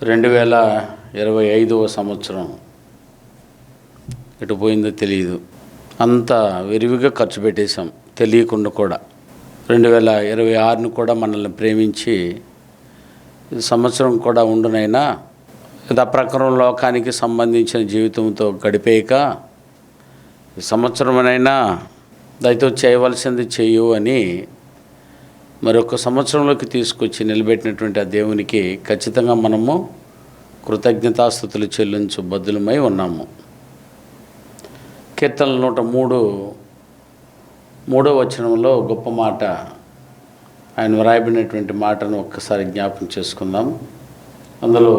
2025వ సంవత్సరం ఎటు పోయిందో తెలియదు. అంతా విరివిగా ఖర్చు పెట్టేశాం తెలియకుండా కూడా. 2026ను కూడా మనల్ని ప్రేమించి సంవత్సరం కూడా ఉండునైనా యథాప్రకారం లోకానికి సంబంధించిన జీవితంతో గడిపేయక సంవత్సరమైనా దయతో చేయవలసింది చేయు అని మరొక సంవత్సరంలోకి తీసుకొచ్చి నిలబెట్టినటువంటి ఆ దేవునికి ఖచ్చితంగా మనము కృతజ్ఞతాస్తుతులు చెల్లించు బద్దులమై ఉన్నాము. కీర్తనల 103వ వచనంలో గొప్ప మాట, ఆయన వ్రాయబడినటువంటి మాటను ఒక్కసారి జ్ఞాపకం చేసుకుందాం. అందులో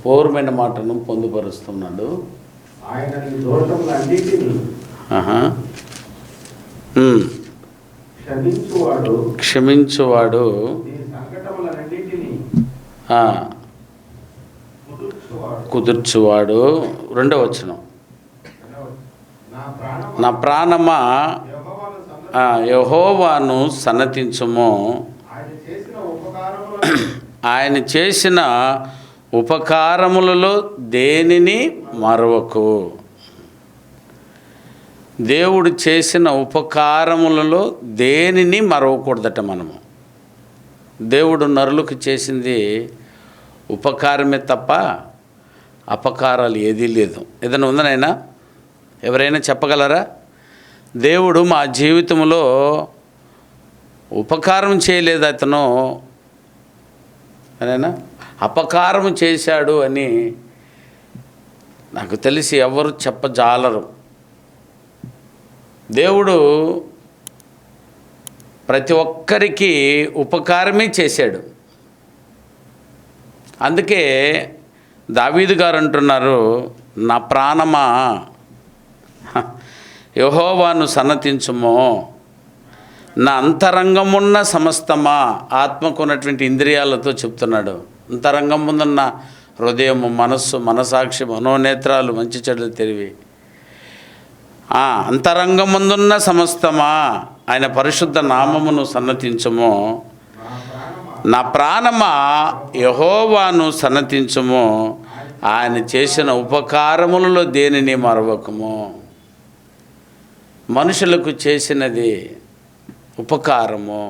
పూర్వమైన మాటను పొందుపరుస్తున్నాడు. క్షమించువాడు కుదుర్చువాడు. 2వ వచనం, నా ప్రాణమా యెహోవాను సన్నతించుము, ఆయన చేసిన ఉపకారములలో దేనిని మరవకు. దేవుడు చేసిన ఉపకారములలో దేనిని మరవకూడదట మనము. దేవుడు నరులకు చేసింది ఉపకారమే తప్ప అపకారాలు ఏదీ లేదు. ఏదైనా ఉందనైనా ఎవరైనా చెప్పగలరా? దేవుడు మా జీవితంలో ఉపకారం చేయలేదు అతను అనేనా అపకారం చేశాడు అని నాకు తెలిసి ఎవరు చెప్పజాలరు. దేవుడు ప్రతి ఒక్కరికి ఉపకారమే చేశాడు. అందుకే దావీదు గారు అంటున్నారు, నా ప్రాణమా యెహోవాను సన్నతించుమో, నా అంతరంగమున్న సమస్తమా. ఆత్మకు ఉన్నటువంటి ఇంద్రియాలతో చెప్తున్నాడు. అంతరంగం ముందున్న హృదయము, మనస్సు, మనసాక్షి, మనోనేత్రాలు, మంచి చెడులు తెలివి, అంతరంగం ముందున్న సమస్తమా ఆయన పరిశుద్ధ నామమును సన్నతించుము. నా ప్రాణమా యెహోవాను సన్నతించుము, ఆయన చేసిన ఉపకారములలో దేనిని మరవకము. మనుషులకు చేసినది ఉపకారము.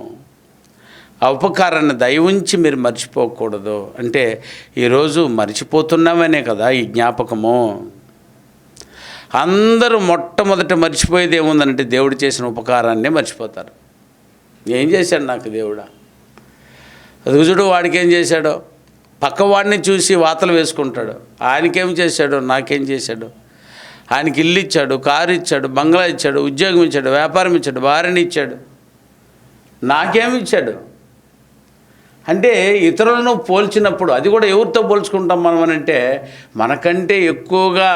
ఆ ఉపకారాన్ని దయ ఉంచి మీరు మర్చిపోకూడదు. అంటే ఈరోజు మర్చిపోతున్నామనే కదా ఈ జ్ఞాపకము. అందరూ మొట్టమొదట మర్చిపోయేది ఏముందంటే దేవుడు చేసిన ఉపకారాన్నే మర్చిపోతారు. ఏం చేశాడు నాకు దేవుడా? అది చూడు, వాడికి ఏం చేశాడో, పక్కవాడిని చూసి వాతలు వేసుకుంటాడు. ఆయనకేం చేశాడు, నాకేం చేశాడు. ఆయనకి ఇల్లు ఇచ్చాడు, కారు ఇచ్చాడు, బంగ్లా ఇచ్చాడు, ఉద్యోగం ఇచ్చాడు, వ్యాపారం ఇచ్చాడు, భార్యని ఇచ్చాడు, నాకేమి ఇచ్చాడు. అంటే ఇతరులను పోల్చినప్పుడు అది కూడా ఎవరితో పోల్చుకుంటాం మనం అంటే మనకంటే ఎక్కువగా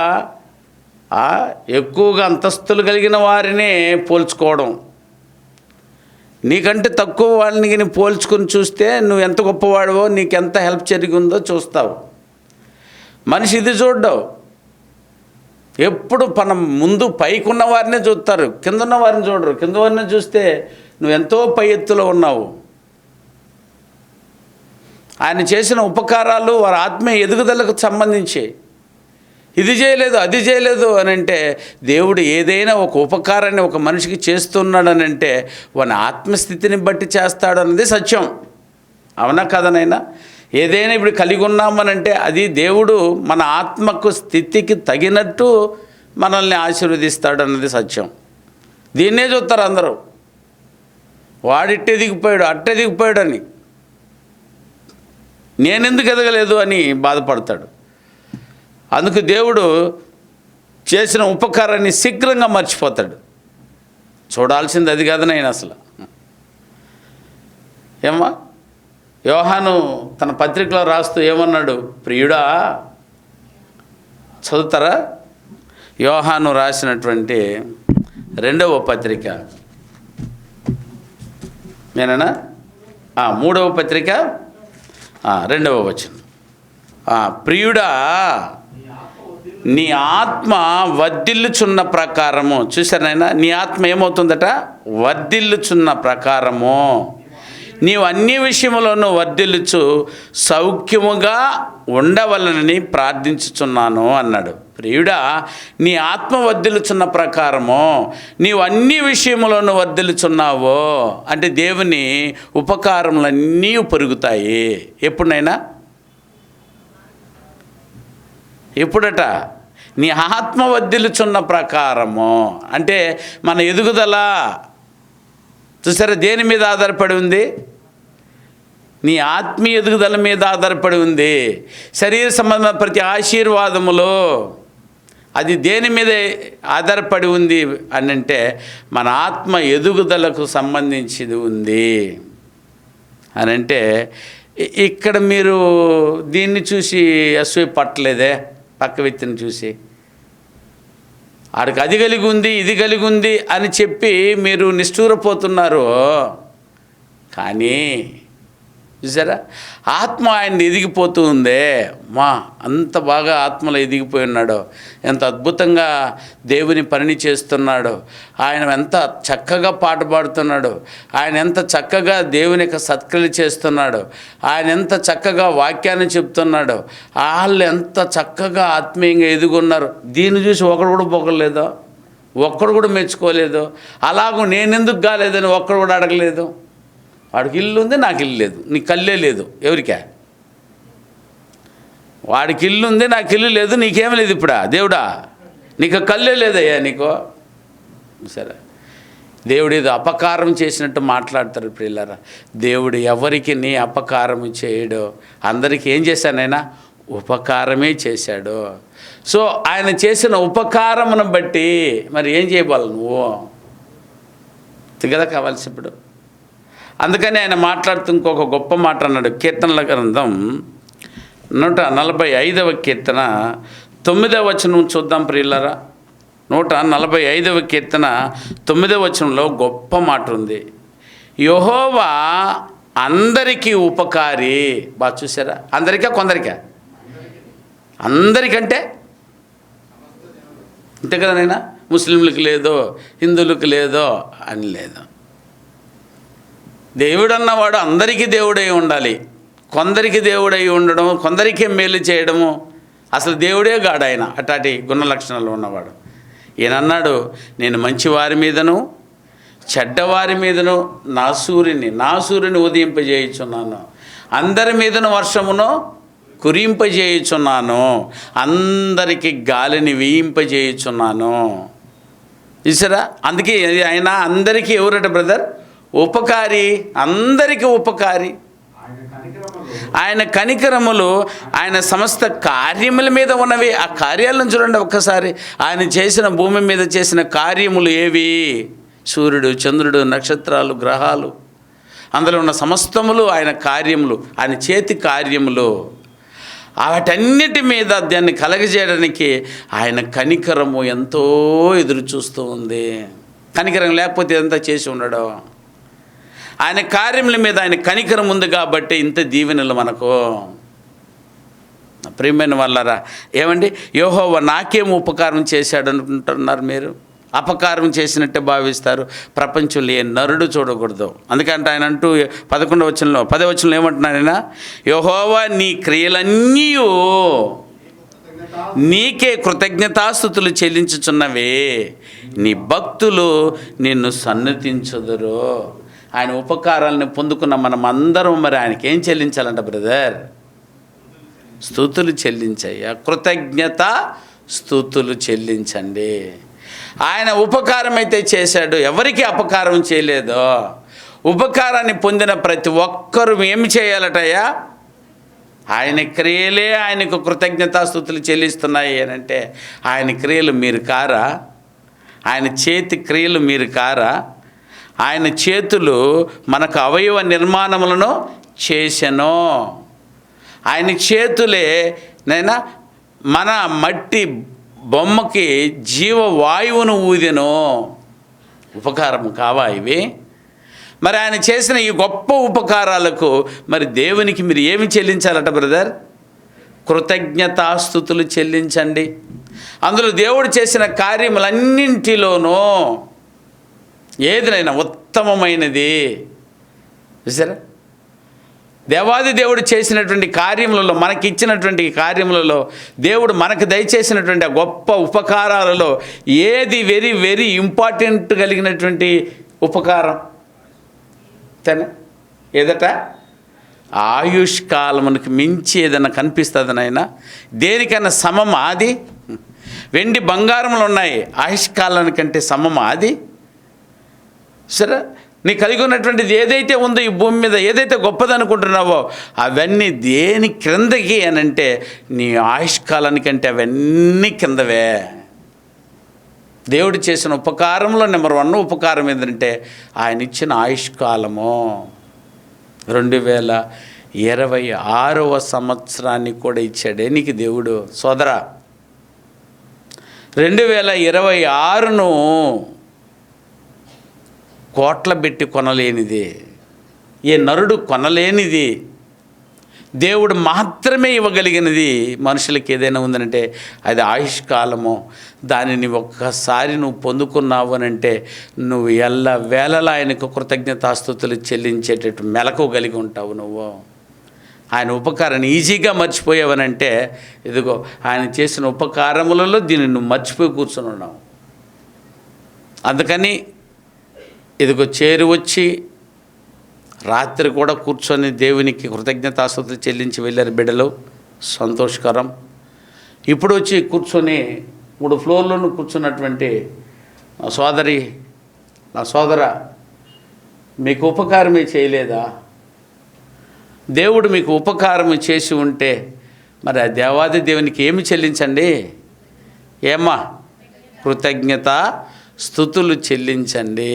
అంతస్తులు కలిగిన వారినే పోల్చుకోవడం. నీకంటే తక్కువ వాళ్ళని పోల్చుకొని చూస్తే నువ్వు ఎంత గొప్పవాడివో, నీకెంత హెల్ప్ జరిగిందో చూస్తావు. మనిషి ఇది చూడ్డావు. ఎప్పుడు మనం ముందు పైకున్న వారినే చూస్తారు, కింద ఉన్న వారిని చూడరు. కింద వారిని చూస్తే నువ్వు ఎంతో పై ఎత్తులో ఉన్నావు. ఆయన చేసిన ఉపకారాలు వారి ఆత్మీయ ఎదుగుదలకు సంబంధించి. ఇది చేయలేదు, అది చేయలేదు అని అంటే దేవుడు ఏదైనా ఒక ఉపకారాన్ని ఒక మనిషికి చేస్తున్నాడని అంటే వాని ఆత్మస్థితిని బట్టి చేస్తాడు అన్నది సత్యం. అవునా కదనైనా? ఏదైనా ఇప్పుడు కలిగి ఉన్నామనంటే అది దేవుడు మన ఆత్మకు స్థితికి తగినట్టు మనల్ని ఆశీర్వదిస్తాడు అన్నది సత్యం. దీన్నే చూస్తారు అందరూ. వాడిట్టే దిగిపోయాడు, అట్టే దిగిపోయాడు అని, నేనెందుకు ఎదగలేదు అని బాధపడతాడు. అందుకు దేవుడు చేసిన ఉపకారాన్ని శీఘ్రంగా మర్చిపోతాడు. చూడాల్సింది అది కాదనైనా అసలు. ఏమ్మా, యోహాను తన పత్రికలో రాస్తూ ఏమన్నాడు? ప్రియుడా, చదువుతారా? యోహాను రాసినటువంటి 2వ పత్రిక, నేనేనా 3వ పత్రిక 2వ వచనం. ప్రియుడా, నీ ఆత్మ వర్ధిల్లుచున్న ప్రకారము. చూశానైనా నీ ఆత్మ ఏమవుతుందట? వర్ధిల్లుచున్న ప్రకారము నీవు అన్ని విషయములను వర్ధిల్లుచు సౌఖ్యముగా ఉండవలనని ప్రార్థించుచున్నాను అన్నాడు. ప్రియుడా, నీ ఆత్మ వర్ధిల్లుచున్న ప్రకారము నీవు అన్ని విషయములను వర్ధిల్లుచున్నావో అంటే దేవుని ఉపకారములన్నీ పెరుగుతాయి. ఎప్పుడైనా ఎప్పుడట? నీ ఆత్మ వర్ధిల్లుచున్న ప్రకారము అంటే మన ఎదుగుదల చూసారా దేని మీద ఆధారపడి ఉంది? నీ ఆత్మీయ ఎదుగుదల మీద ఆధారపడి ఉంది. శరీర సంబంధమైన ప్రతి ఆశీర్వాదములో అది దేని మీద ఆధారపడి ఉంది అని అంటే మన ఆత్మ ఎదుగుదలకు సంబంధించింది ఉంది అని అంటే ఇక్కడ మీరు దీన్ని చూసి అసూయ పట్టలేదే? పక్క వ్యక్తిని చూసి ఆడికి అది కలిగి ఉంది ఇది కలిగి ఉంది అని చెప్పి మీరు నిష్ఠూరపోతున్నారు. కానీ చూసారా ఆత్మ ఆయన ఎదిగిపోతూ ఉందే. అంత బాగా ఆత్మలో ఎదిగిపోయి ఉన్నాడో, ఎంత అద్భుతంగా దేవుని పనిని చేస్తున్నాడో, ఆయన ఎంత చక్కగా పాట పాడుతున్నాడు, ఆయన ఎంత చక్కగా దేవుని యొక్క సత్క్రియలు చేస్తున్నాడు, ఆయన ఎంత చక్కగా వాక్యాన్ని చెప్తున్నాడు, వాళ్ళు ఎంత చక్కగా ఆత్మీయంగా ఎదుగున్నారు. దీన్ని చూసి ఒకడు కూడా పొగలేదో, ఒక్కడు కూడా మెచ్చుకోలేదు. అలాగూ నేనెందుకు కాలేదని ఒక్కడు కూడా అడగలేదు. వాడికి ఇల్లు ఉంది, నాకు ఇల్లు లేదు. నీకు కళ్ళే లేదు. ఎవరికా? వాడికి ఇల్లు ఉంది, నాకు ఇల్లు లేదు. నీకేం లేదు ఇప్పుడా? దేవుడా నీకు కళ్ళే లేదయ్యా నీకు. సరే, దేవుడు ఏదో అపకారం చేసినట్టు మాట్లాడతారు ప్రియులారా. దేవుడు ఎవరికి నీ అపకారం చేయడు. అందరికీ ఏం చేశానైనా ఉపకారమే చేశాడు. సో ఆయన చేసిన ఉపకారమును బట్టి మరి ఏం చేయగలవు నువ్వు? కదా కావాల్సి ఇప్పుడు. అందుకని ఆయన మాట్లాడుతూ ఇంకొక గొప్ప మాట అన్నాడు. కీర్తనల గ్రంథం 145వ కీర్తన 9వ వచనం చూద్దాం ప్రియులారా. 145వ కీర్తన 9వ వచనంలో గొప్ప మాట ఉంది. యెహోవా అందరికీ ఉపకారి. బాగా చూసారా? అందరికా కొందరికా? అందరికంటే అంతే కదా నైనా. ముస్లింలకు లేదో హిందువులకు లేదో అని లేదు. దేవుడు అన్నవాడు అందరికీ దేవుడై ఉండాలి. కొందరికి దేవుడై ఉండడం, కొందరికే మేలు చేయడము అసలు దేవుడే గాడు ఆయన. అట్లాంటి గుణ లక్షణాలు ఉన్నవాడు. ఈయన అన్నాడు, నేను మంచివారి మీదను చెడ్డవారి మీదను నా సూర్యుని ఉదయింపజేయుచున్నాను, అందరి మీదను వర్షమును కురింపజేయుచున్నాను, అందరికీ గాలిని వేయింపజేయుచున్నాను. చూసారా? అందుకే ఆయన అందరికీ ఎవరట బ్రదర్? ఉపకారి. అందరికీ ఉపకారి. ఆయన కనికరములు ఆయన సమస్త కార్యముల మీద ఉన్నవి. ఆ కార్యాలను చూడండి ఒక్కసారి. ఆయన చేసిన భూమి మీద చేసిన కార్యములు ఏవి? సూర్యుడు, చంద్రుడు, నక్షత్రాలు, గ్రహాలు, అందులో ఉన్న సమస్తములు ఆయన కార్యములు, ఆయన చేతి కార్యములు. వాటన్నిటి మీద దాన్ని కలగజేయడానికి ఆయన కనికరము ఎంతో ఎదురు చూస్తూ ఉంది. కనికరం లేకపోతే ఇదంతా చేసి ఉండడు. ఆయన కార్యముల మీద ఆయన కనికరం ఉంది కాబట్టి ఇంత దీవెనలు మనకు. ప్రియమైన వాళ్ళారా, ఏమండి యెహోవా నాకేం ఉపకారం చేశాడు అనుకుంటున్నారు మీరు? అపకారం చేసినట్టే భావిస్తారు. ప్రపంచంలో ఏ నరుడు చూడకూడదు. అందుకంటే ఆయన అంటూ 10వ వచనంలో ఏమంటున్నాడు ఆయన? యెహోవా నీ క్రియలన్నీ నీకే కృతజ్ఞతాస్తుతులు చెల్లించుచున్నవే, నీ భక్తులు నిన్ను సన్నతించుదురు. ఆయన ఉపకారాలను పొందుకున్న మనం అందరం మరి ఆయనకి ఏం చెల్లించాలంట బ్రదర్? స్తుతులు చెల్లించయ్యా. కృతజ్ఞత స్తుతులు చెల్లించండి. ఆయన ఉపకారం అయితే చేశాడు, ఎవరికి అపకారం చేయలేదు. ఉపకారాన్ని పొందిన ప్రతి ఒక్కరూ ఏమి చేయాలటయ్యా? ఆయన క్రియలే ఆయనకు కృతజ్ఞతాస్తుతులు చెల్లిస్తున్నాయి అని అంటే ఆయన క్రియలు మీరు కారా? ఆయన చేతి క్రియలు మీరు కారా? ఆయన చేతులు మనకు అవయవ నిర్మాణములను చేసెను. ఆయన చేతులే నైనా మన మట్టి బొమ్మకి జీవవాయువును ఊదెను. ఉపకారం కావా ఇవి? మరి ఆయన చేసిన ఈ గొప్ప ఉపకారాలకు మరి దేవునికి మీరు ఏమి చెల్లించాలట బ్రదర్? కృతజ్ఞతాస్తుతులు చెల్లించండి. అందులో దేవుడు చేసిన కార్యములన్నింటిలోనూ ఏదైనా ఉత్తమమైనది చూసారా? దేవాది దేవుడు చేసినటువంటి కార్యములలో, మనకిచ్చినటువంటి కార్యములలో, దేవుడు మనకు దయచేసినటువంటి ఆ గొప్ప ఉపకారాలలో ఏది వెరీ వెరీ ఇంపార్టెంట్ కలిగినటువంటి ఉపకారం తనే ఏదట? ఆయుష్కాలమునికి మించి ఏదైనా కనిపిస్తుంది నాయన? దేనికైనా సమమా అది? వెండి బంగారములు ఉన్నాయి, ఆయుష్కాలానికంటే సమమా అది? సరే, నీ కలిగి ఉన్నటువంటిది ఏదైతే ఉందో ఈ భూమి మీద, ఏదైతే గొప్పదనుకుంటున్నావో అవన్నీ దేని క్రిందకి అనంటే నీ ఆయుష్కాలానికంటే అవన్నీ కిందవే. దేవుడు చేసిన ఉపకారంలో నెంబర్ 1 ఉపకారం ఏంటంటే ఆయన ఇచ్చిన ఆయుష్కాలము. 2026వ సంవత్సరాన్ని కూడా ఇచ్చాడే నీకు దేవుడు. సోదరా, 2026ను కోట్ల పెట్టి కొనలేనిది, ఏ నరుడు కొనలేనిది, దేవుడు మాత్రమే ఇవ్వగలిగినది. మనుషులకి ఏదైనా ఉందనంటే అది ఆయుష్కాలము. దానిని ఒక్కసారి నువ్వు పొందుకున్నావు అనంటే నువ్వు వేళలా ఆయనకు కృతజ్ఞతాస్తుతులు చెల్లించేటట్టు మెలకు కలిగి ఉంటావు. నువ్వు ఆయన ఉపకారాన్ని ఈజీగా మర్చిపోయావనంటే ఇదిగో ఆయన చేసిన ఉపకారములలో దీన్ని నువ్వు మర్చిపోయి కూర్చొని ఉన్నావు. అందుకని ఇదిగో చేరి వచ్చి రాత్రి కూడా కూర్చొని దేవునికి కృతజ్ఞతాస్తుతులు చెల్లించి వెళ్ళారు బిడ్డలు, సంతోషకరం. ఇప్పుడు వచ్చి కూర్చొని 3 ఫ్లోర్లను కూర్చున్నటువంటి నా సోదరి, నా సోదర, మీకు ఉపకారమే చేయలేదా? దేవుడు మీకు ఉపకారం చేసి ఉంటే మరి ఆ దేవాది దేవునికి ఏమి చెల్లించండి? ఏమ్మా? కృతజ్ఞత స్తుతులు చెల్లించండి.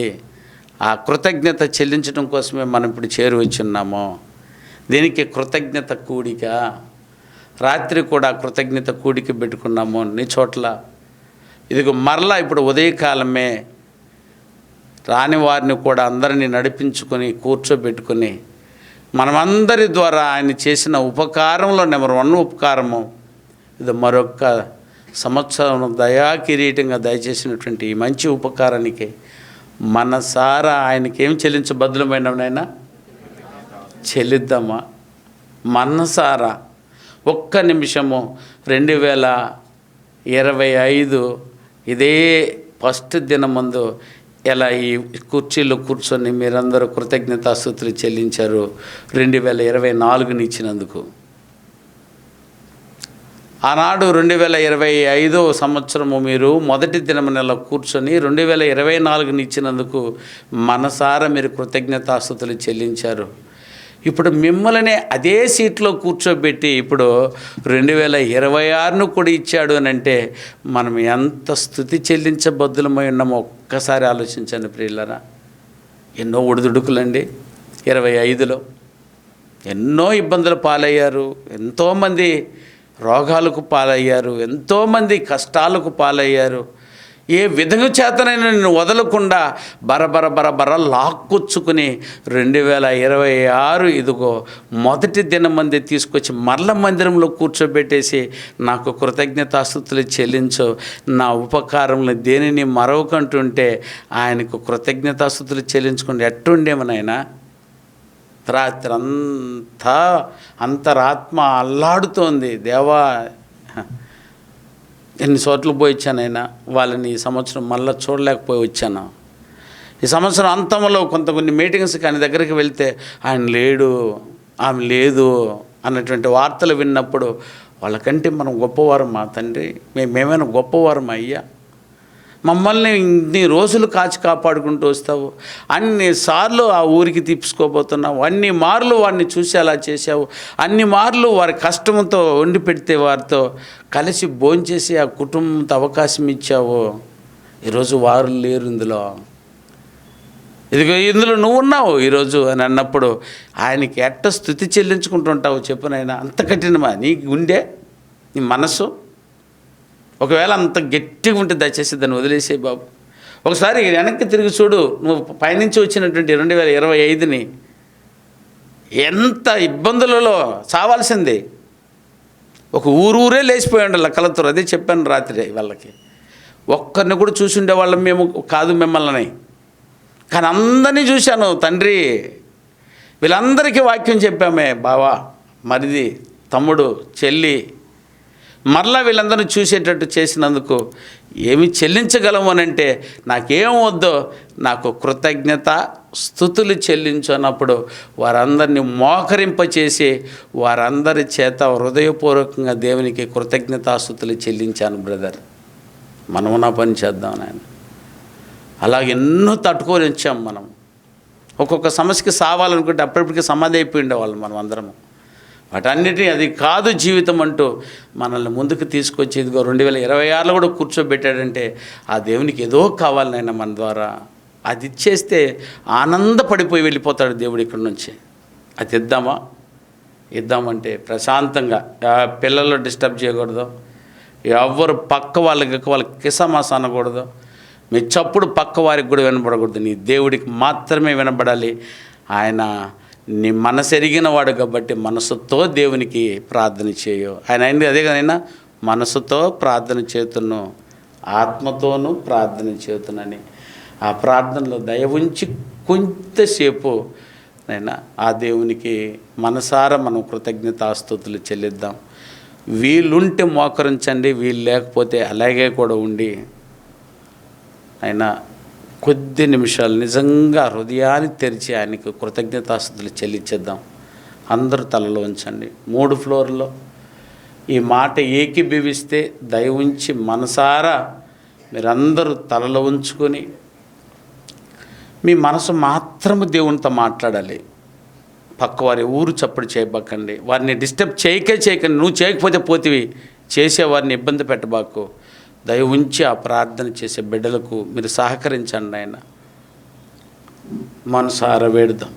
ఆ కృతజ్ఞత చెల్లించడం కోసమే మనం ఇప్పుడు చేరి వచ్చున్నాము. దీనికి కృతజ్ఞత కూడిక. రాత్రి కూడా కృతజ్ఞత కూడిక పెట్టుకున్నాము నీ చోట్ల. ఇదిగో మరలా ఇప్పుడు ఉదయకాలమే రాని వారిని కూడా అందరినీ నడిపించుకొని కూర్చోబెట్టుకొని మనమందరి ద్వారా ఆయన చేసిన ఉపకారంలో నెంబర్ 1 ఉపకారము ఇది. మరొక సంవత్సరం దయా కిరీటంగా దయచేసినటువంటి ఈ మంచి ఉపకారానికి మనసారా ఆయనకి ఏం చెల్లించబద్దులమైనవనైనా చెల్లిద్దామా? మనసారా ఒక్క నిమిషము 2025 ఇదే ఫస్ట్ దినం ముందు ఎలా ఈ కుర్చీలో కూర్చొని మీరందరూ కృతజ్ఞతాస్తుతులు చెల్లించారు 2024ని ఇచ్చినందుకు. ఆనాడు 2025వ సంవత్సరము మీరు మొదటి దినం నెల కూర్చొని 2024ని ఇచ్చినందుకు మనసారా మీరు కృతజ్ఞతాస్తుతులు చెల్లించారు. ఇప్పుడు మిమ్మల్ని అదే సీట్లో కూర్చోబెట్టి ఇప్పుడు 2026ను కూడా ఇచ్చాడు అని అంటే మనం ఎంత స్తుతి చెల్లించబద్దులమై ఉన్నామో ఒక్కసారి ఆలోచించండి ప్రియులారా. ఎన్నో ఒడిదుడుకులండి 25లో, ఎన్నో ఇబ్బందులు పాలయ్యారు, ఎంతోమంది రోగాలకు పాలయ్యారు, ఎంతోమంది కష్టాలకు పాలయ్యారు. ఏ విధంగా చేతనైనా నేను వదలకుండా బరబర లాక్కొచ్చుకుని 2026 ఇదిగో మొదటి దినం మంది తీసుకొచ్చి మరల మందిరంలో కూర్చోబెట్టేసి నాకు కృతజ్ఞతాస్తుతులు చెల్లించు, నా ఉపకారంలో దేనిని మరవకంటుంటే ఆయనకు కృతజ్ఞతాస్తుతులు చెల్లించుకుంటే ఎట్టుండేమనైనా. రాత్రి అంతా అంతరాత్మ అల్లాడుతోంది. దేవా, ఎన్ని చోట్ల పోయి వచ్చానైనా వాళ్ళని ఈ సంవత్సరం మళ్ళీ చూడలేకపోయి వచ్చాను. ఈ సంవత్సరం అంతంలో కొన్ని మీటింగ్స్ కానీ దగ్గరికి వెళ్తే ఆయన లేడు, ఆమె లేదు అన్నటువంటి వార్తలు విన్నప్పుడు వాళ్ళకంటే మనం గొప్పవారం మా తండ్రి, మేమేమైనా గొప్పవారం అయ్యా? మమ్మల్ని ఇన్ని రోజులు కాచి కాపాడుకుంటూ వస్తావు, అన్నిసార్లు ఆ ఊరికి తీసుకోబోతున్నావు, అన్ని మార్లు వారిని చూసి అలా చేశావు, అన్ని మార్లు వారి కష్టంతో వండి పెడితే వారితో కలిసి భోంచేసి ఆ కుటుంబంతో అవకాశం ఇచ్చావు. ఈరోజు వారు లేరు ఇందులో, ఇదిగో ఇందులో నువ్వు ఉన్నావు ఈరోజు అని అన్నప్పుడు ఆయనకి ఎట్ట స్తుతి చెల్లించుకుంటుంటావు చెప్పునైనా? అంత కఠినమా నీ గుండె, నీ మనసు? ఒకవేళ అంత గట్టిగా ఉంటే దయచేసి దాన్ని వదిలేసే బాబు. ఒకసారి వెనక్కి తిరిగి చూడు, నువ్వు పైనుంచి వచ్చినటువంటి 2025ని ఎంత ఇబ్బందులలో చావాల్సింది. ఒక ఊరూరే లేచిపోయి ఉండాలి కలతరు. అదే చెప్పాను రాత్రి వాళ్ళకి. ఒక్కరిని కూడా చూసి ఉండేవాళ్ళం మేము కాదు మిమ్మల్ని, కానీ అందరినీ చూశాను తండ్రి. వీళ్ళందరికీ వాక్యం చెప్పామే, బావా, మరిది, తమ్ముడు, చెల్లి, మరలా వీళ్ళందరినీ చూసేటట్టు చేసినందుకు ఏమి చెల్లించగలము అని అంటే, నాకేం వద్దో నాకు కృతజ్ఞత స్తుతులు చెల్లించు అన్నప్పుడు వారందరినీ మోకరింపచేసి వారందరి చేత హృదయపూర్వకంగా దేవునికి కృతజ్ఞతాస్తుతులు చెల్లించాను. బ్రదర్, మనము నా పని చేద్దాం నాయన. అలాగే ఎన్నో తట్టుకొని వచ్చాం మనం. ఒక్కొక్క సమస్యకి సావాలనుకుంటే అప్పటికి సమాధి అయిపోయి ఉండేవాళ్ళం మనం అందరము. వాటన్నిటినీ అది కాదు జీవితం అంటూ మనల్ని ముందుకు తీసుకొచ్చి ఇదిగో 2026లో కూడా కూర్చోబెట్టాడంటే ఆ దేవునికి ఏదో కావాలి నాయన మన ద్వారా. అది ఇచ్చేస్తే ఆనందపడిపోయి వెళ్ళిపోతాడు దేవుడు ఇక్కడి నుంచి. అది ఇద్దామంటే ప్రశాంతంగా పిల్లలు డిస్టర్బ్ చేయకూడదు, ఎవరు పక్క వాళ్ళకి కిసమాస అనకూడదు, మీ చప్పుడు పక్క వారికి కూడా వినబడకూడదు, నీ దేవుడికి మాత్రమే వినబడాలి. ఆయన నీ మనసు ఎరిగిన వాడు కాబట్టి మనసుతో దేవునికి ప్రార్థన చేయు. ఆయన అయింది అదే కదైనా, మనసుతో ప్రార్థన చేతును, ఆత్మతోనూ ప్రార్థన చేతునని. ఆ ప్రార్థనలో దయ ఉంచి కొంతసేపు నైనా ఆ దేవునికి మనసారా మనం కృతజ్ఞతాస్తుతులు చెల్లిద్దాం. వీలుంటే మోకరించండి, వీలు లేకపోతే అలాగే కూడా ఉండి అయినా కొద్ది నిమిషాలు నిజంగా హృదయాన్ని తెరిచి ఆయనకు కృతజ్ఞతాస్తుతులు చెల్లించేద్దాం. అందరూ తలలో ఉంచండి. 3 ఫ్లోర్లో ఈ మాట ఏకీభవిస్తే దయ ఉంచి మనసారా మీరందరూ తలలో ఉంచుకొని మీ మనసు మాత్రము దేవునితో మాట్లాడాలి. పక్కవారి ఊరు చప్పుడు చేయబాకండి, వారిని డిస్టర్బ్ చేయకండి. నువ్వు చేయకపోతే పోతివి, చేసేవారిని ఇబ్బంది పెట్టబాకు. దయ ఉంచి ఆ ప్రార్థన చేసే బిడ్డలకు మీరు సహకరించండి ఆయన. మనసారా వేడుదాం.